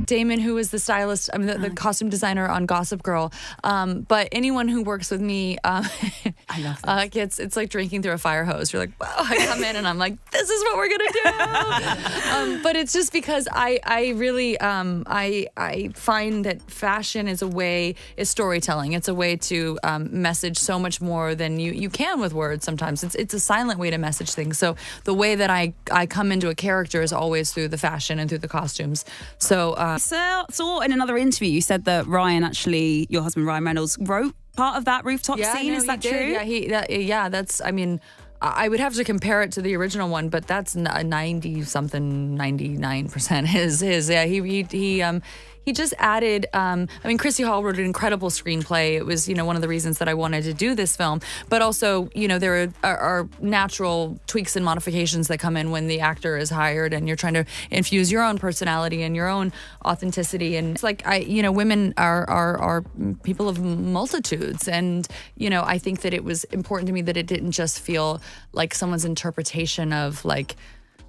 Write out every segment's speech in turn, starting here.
Damon, who is the stylist, the costume designer on Gossip Girl. But anyone who works with me, I love this. it's like drinking through a fire hose. You're like, wow, I come in and I'm like, this is what we're gonna do. But it's just because I really I find that fashion is storytelling. It's a way to message so much more than you can with words. Sometimes it's a silent way to message things. So the way that I come into a character is always through the fashion and through the costumes. So saw in another interview you said that Ryan, actually, your husband Ryan Reynolds, wrote part of that rooftop scene. Is that true? Yeah, that's. I mean, I would have to compare it to the original one, but that's 99% his. Yeah, he just added, Chrissy Hall wrote an incredible screenplay. It was, one of the reasons that I wanted to do this film. But also, there are natural tweaks and modifications that come in when the actor is hired and you're trying to infuse your own personality and your own authenticity. And it's like, women are people of multitudes. And, I think that it was important to me that it didn't just feel like someone's interpretation of like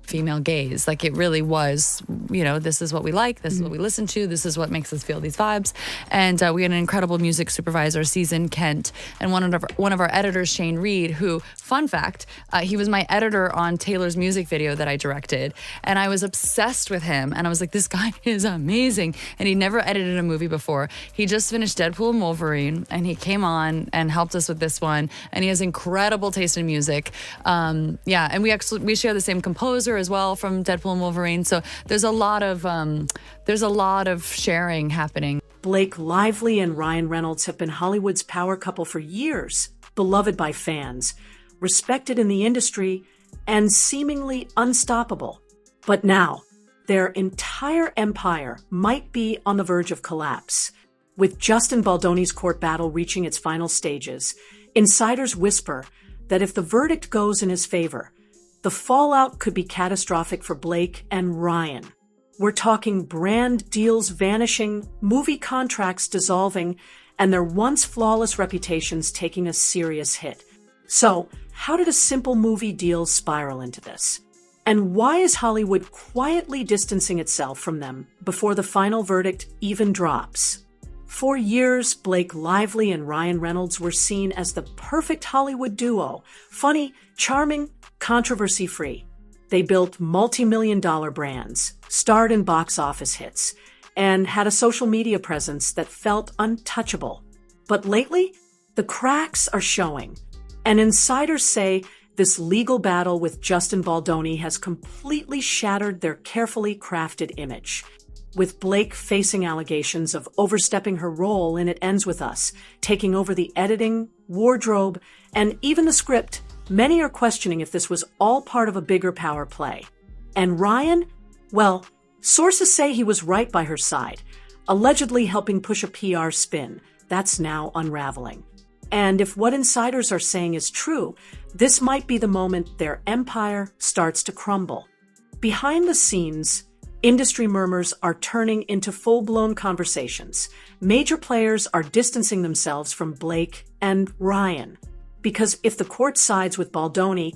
female gaze. Like it really was, this is what we like, this is what we listen to, this is what makes us feel these vibes. And we had an incredible music supervisor, Season Kent, and one of our editors, Shane Reed, who, fun fact, he was my editor on Taylor's music video that I directed. And I was obsessed with him. And I was like, this guy is amazing. And he never edited a movie before. He just finished Deadpool and Wolverine, and he came on and helped us with this one. And he has incredible taste in music. And we share the same composer as well from Deadpool and Wolverine. So there's a lot of sharing happening. Blake Lively and Ryan Reynolds have been Hollywood's power couple for years, beloved by fans, respected in the industry, and seemingly unstoppable. But now, their entire empire might be on the verge of collapse. With Justin Baldoni's court battle reaching its final stages, insiders whisper that if the verdict goes in his favor, the fallout could be catastrophic for Blake and Ryan. We're talking brand deals vanishing, movie contracts dissolving, and their once flawless reputations taking a serious hit. So, how did a simple movie deal spiral into this? And why is Hollywood quietly distancing itself from them before the final verdict even drops? For years, Blake Lively and Ryan Reynolds were seen as the perfect Hollywood duo. Funny, charming, controversy-free. They built multi-million-dollar brands, starred in box office hits, and had a social media presence that felt untouchable. But lately, the cracks are showing. And insiders say this legal battle with Justin Baldoni has completely shattered their carefully crafted image. With Blake facing allegations of overstepping her role in It Ends With Us, taking over the editing, wardrobe, and even the script, many are questioning if this was all part of a bigger power play. And Ryan? Well, sources say he was right by her side, allegedly helping push a PR spin. That's now unraveling. And if what insiders are saying is true, this might be the moment their empire starts to crumble. Behind the scenes, industry murmurs are turning into full-blown conversations. Major players are distancing themselves from Blake and Ryan. Because if the court sides with Baldoni,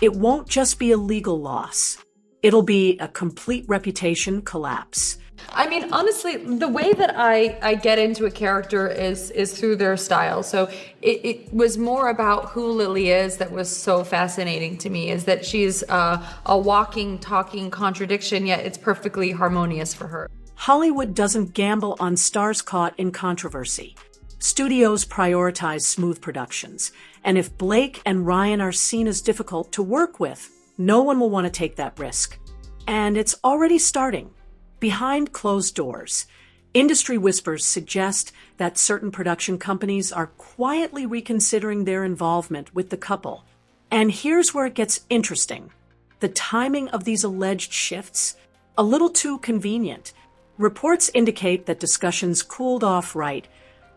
it won't just be a legal loss. It'll be a complete reputation collapse. I mean, honestly, the way that I get into a character is through their style. So it was more about who Lily is that was so fascinating to me, is that she's a walking, talking contradiction, yet it's perfectly harmonious for her. Hollywood doesn't gamble on stars caught in controversy. Studios prioritize smooth productions. And if Blake and Ryan are seen as difficult to work with, no one will want to take that risk. And it's already starting. Behind closed doors, industry whispers suggest that certain production companies are quietly reconsidering their involvement with the couple. And here's where it gets interesting. The timing of these alleged shifts, a little too convenient. Reports indicate that discussions cooled off right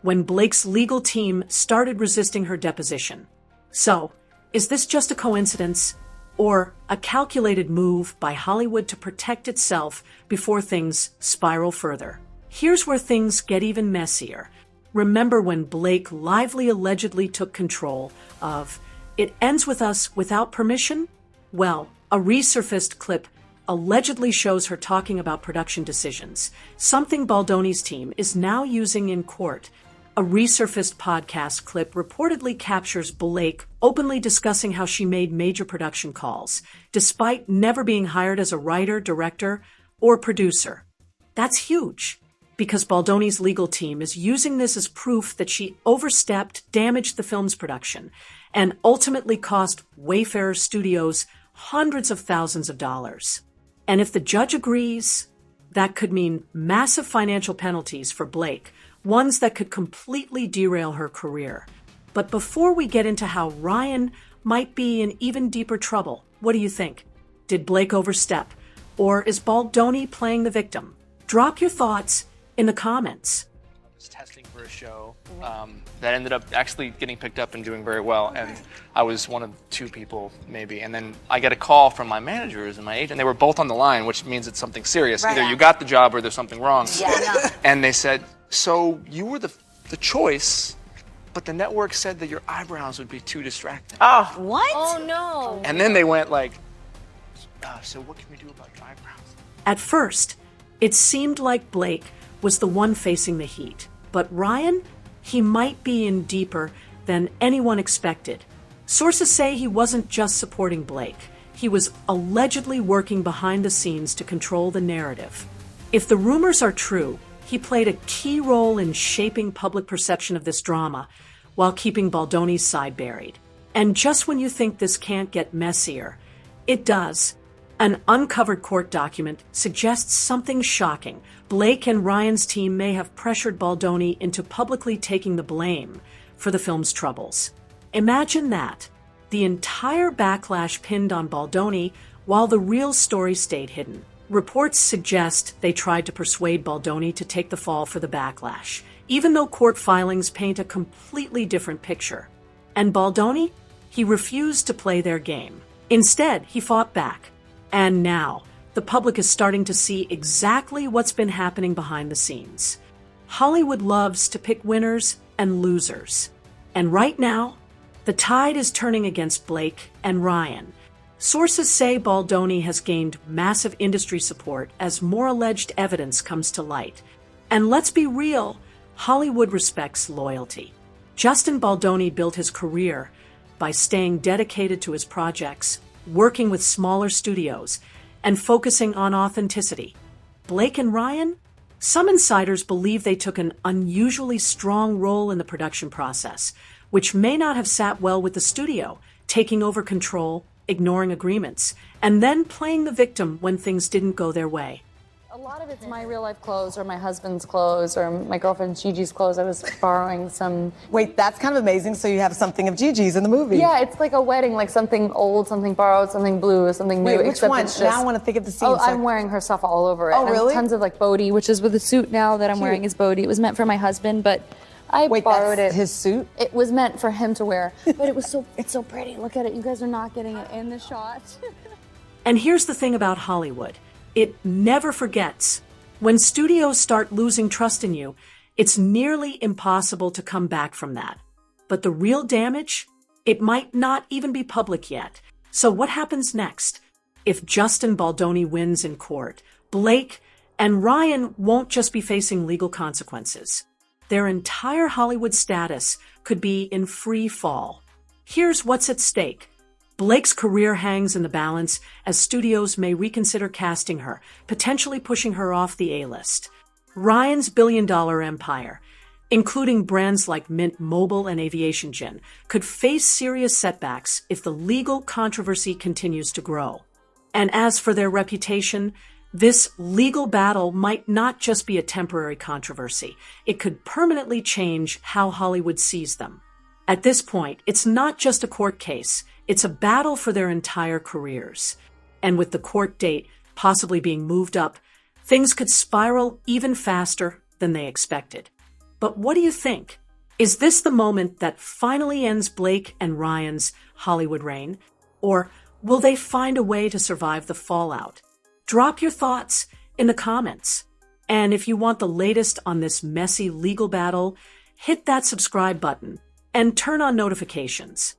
when Blake's legal team started resisting her deposition. So, is this just a coincidence? Or a calculated move by Hollywood to protect itself before things spiral further? Here's where things get even messier. Remember when Blake Lively allegedly took control of It Ends With Us without permission? Well, a resurfaced clip allegedly shows her talking about production decisions, something Baldoni's team is now using in court. A resurfaced podcast clip reportedly captures Blake openly discussing how she made major production calls, despite never being hired as a writer, director, or producer. That's huge, because Baldoni's legal team is using this as proof that she overstepped, damaged the film's production, and ultimately cost Wayfarer Studios hundreds of thousands of dollars. And if the judge agrees, that could mean massive financial penalties for Blake, ones that could completely derail her career. But before we get into how Ryan might be in even deeper trouble, what do you think? Did Blake overstep? Or is Baldoni playing the victim? Drop your thoughts in the comments. I was testing for a show that ended up actually getting picked up and doing very well, and I was one of 2 people maybe, and then I get a call from my managers and my agent. They were both on the line, which means it's something serious. Either you got the job or there's something wrong. And they said, so you were the choice, but the network said that your eyebrows would be too distracting. Oh, what? Oh no. And then they went like, so what can we do about your eyebrows? At first, it seemed like Blake was the one facing the heat. But Ryan, he might be in deeper than anyone expected. Sources say he wasn't just supporting Blake. He was allegedly working behind the scenes to control the narrative. If the rumors are true, he played a key role in shaping public perception of this drama while keeping Baldoni's side buried. And just when you think this can't get messier, it does. An uncovered court document suggests something shocking. Blake and Ryan's team may have pressured Baldoni into publicly taking the blame for the film's troubles. Imagine that. The entire backlash pinned on Baldoni while the real story stayed hidden. Reports suggest they tried to persuade Baldoni to take the fall for the backlash, even though court filings paint a completely different picture. And Baldoni? He refused to play their game. Instead, he fought back. And now, the public is starting to see exactly what's been happening behind the scenes. Hollywood loves to pick winners and losers. And right now, the tide is turning against Blake and Ryan. Sources say Baldoni has gained massive industry support as more alleged evidence comes to light. And let's be real, Hollywood respects loyalty. Justin Baldoni built his career by staying dedicated to his projects, working with smaller studios, and focusing on authenticity. Blake and Ryan? Some insiders believe they took an unusually strong role in the production process, which may not have sat well with the studio, taking over control, ignoring agreements, and then playing the victim when things didn't go their way. A lot of it's my real life clothes or my husband's clothes or my girlfriend Gigi's clothes. I was borrowing some. Wait, that's kind of amazing. So you have something of Gigi's in the movie. Yeah, it's like a wedding, like something old, something borrowed, something blue, something new. Wait, which except one? it's just, Now I want to think of the scene. Oh, I'm wearing her stuff all over it. Oh, really? And tons of like Bodhi, which is with the suit now that I'm wearing is Bodhi. It was meant for my husband, but I borrowed that's it. His suit? It was meant for him to wear, but it's so pretty. Look at it. You guys are not getting it in the shot. And here's the thing about Hollywood. It never forgets. When studios start losing trust in you, it's nearly impossible to come back from that. But the real damage? It might not even be public yet. So what happens next? If Justin Baldoni wins in court, Blake and Ryan won't just be facing legal consequences. Their entire Hollywood status could be in free fall. Here's what's at stake. Blake's career hangs in the balance as studios may reconsider casting her, potentially pushing her off the A-list. Ryan's billion-dollar empire, including brands like Mint Mobile and Aviation Gin, could face serious setbacks if the legal controversy continues to grow. And as for their reputation, this legal battle might not just be a temporary controversy. It could permanently change how Hollywood sees them. At this point, it's not just a court case. It's a battle for their entire careers. And with the court date possibly being moved up, things could spiral even faster than they expected. But what do you think? Is this the moment that finally ends Blake and Ryan's Hollywood reign? Or will they find a way to survive the fallout? Drop your thoughts in the comments. And if you want the latest on this messy legal battle, hit that subscribe button and turn on notifications.